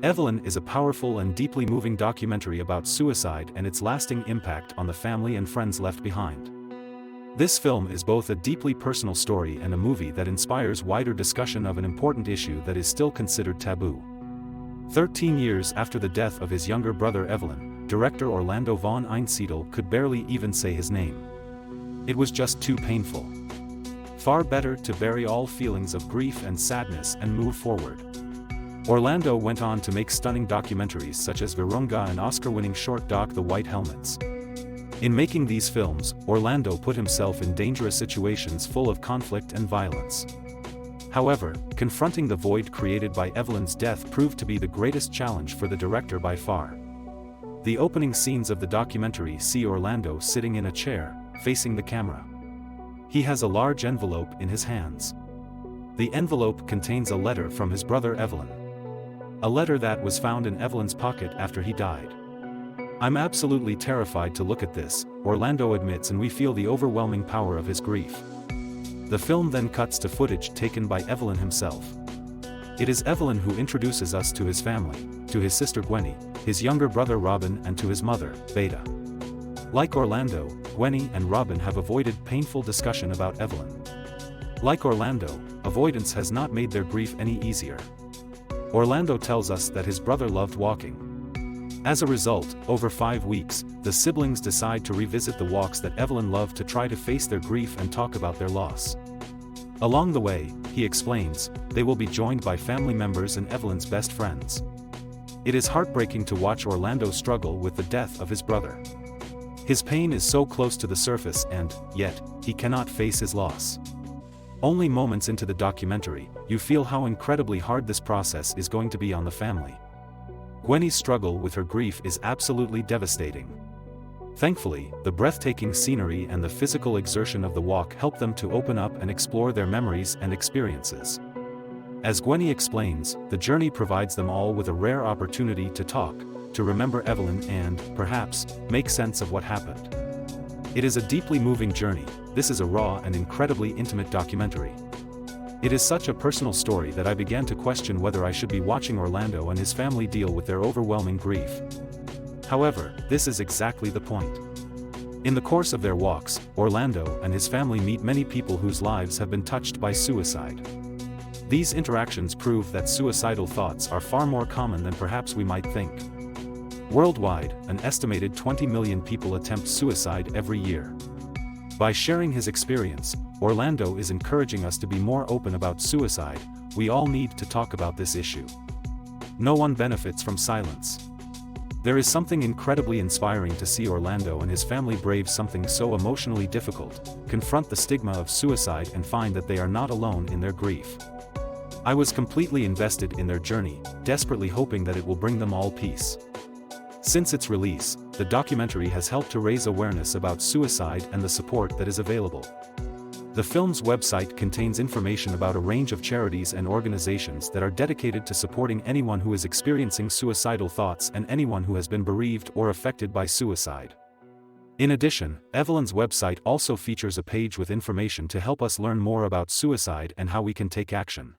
Evelyn is a powerful and deeply moving documentary about suicide and its lasting impact on the family and friends left behind. This film is both a deeply personal story and a movie that inspires wider discussion of an important issue that is still considered taboo. 13 years after the death of his younger brother Evelyn, director Orlando von Einsiedel could barely even say his name. It was just too painful. Far better to bury all feelings of grief and sadness and move forward. Orlando went on to make stunning documentaries such as Virunga and Oscar-winning short doc The White Helmets. In making these films, Orlando put himself in dangerous situations full of conflict and violence. However, confronting the void created by Evelyn's death proved to be the greatest challenge for the director by far. The opening scenes of the documentary see Orlando sitting in a chair, facing the camera. He has a large envelope in his hands. The envelope contains a letter from his brother Evelyn. A letter that was found in Evelyn's pocket after he died. "I'm absolutely terrified to look at this," Orlando admits, and we feel the overwhelming power of his grief. The film then cuts to footage taken by Evelyn himself. It is Evelyn who introduces us to his family, to his sister Gwenny, his younger brother Robin, and to his mother, Beta. Like Orlando, Gwenny and Robin have avoided painful discussion about Evelyn. Like Orlando, avoidance has not made their grief any easier. Orlando tells us that his brother loved walking. As a result, over 5 weeks, the siblings decide to revisit the walks that Evelyn loved to try to face their grief and talk about their loss. Along the way, he explains, they will be joined by family members and Evelyn's best friends. It is heartbreaking to watch Orlando struggle with the death of his brother. His pain is so close to the surface and, yet, he cannot face his loss. Only moments into the documentary, you feel how incredibly hard this process is going to be on the family. Gwenny's struggle with her grief is absolutely devastating. Thankfully, the breathtaking scenery and the physical exertion of the walk help them to open up and explore their memories and experiences. As Gwenny explains, the journey provides them all with a rare opportunity to talk, to remember Evelyn and, perhaps, make sense of what happened. It is a deeply moving journey. This is a raw and incredibly intimate documentary. It is such a personal story that I began to question whether I should be watching Orlando and his family deal with their overwhelming grief. However, this is exactly the point. In the course of their walks, Orlando and his family meet many people whose lives have been touched by suicide. These interactions prove that suicidal thoughts are far more common than perhaps we might think. Worldwide, an estimated 20 million people attempt suicide every year. By sharing his experience, Orlando is encouraging us to be more open about suicide. We all need to talk about this issue. No one benefits from silence. There is something incredibly inspiring to see Orlando and his family brave something so emotionally difficult, confront the stigma of suicide and find that they are not alone in their grief. I was completely invested in their journey, desperately hoping that it will bring them all peace. Since its release, the documentary has helped to raise awareness about suicide and the support that is available. The film's website contains information about a range of charities and organizations that are dedicated to supporting anyone who is experiencing suicidal thoughts and anyone who has been bereaved or affected by suicide. In addition, Evelyn's website also features a page with information to help us learn more about suicide and how we can take action.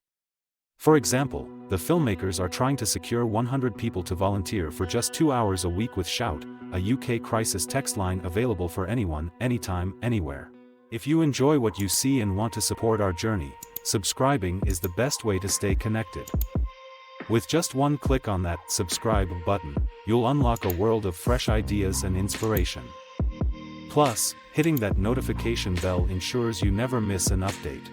For example, the filmmakers are trying to secure 100 people to volunteer for just 2 hours a week with Shout, a UK crisis text line available for anyone, anytime, anywhere. If you enjoy what you see and want to support our journey, subscribing is the best way to stay connected. With just one click on that subscribe button, you'll unlock a world of fresh ideas and inspiration. Plus, hitting that notification bell ensures you never miss an update.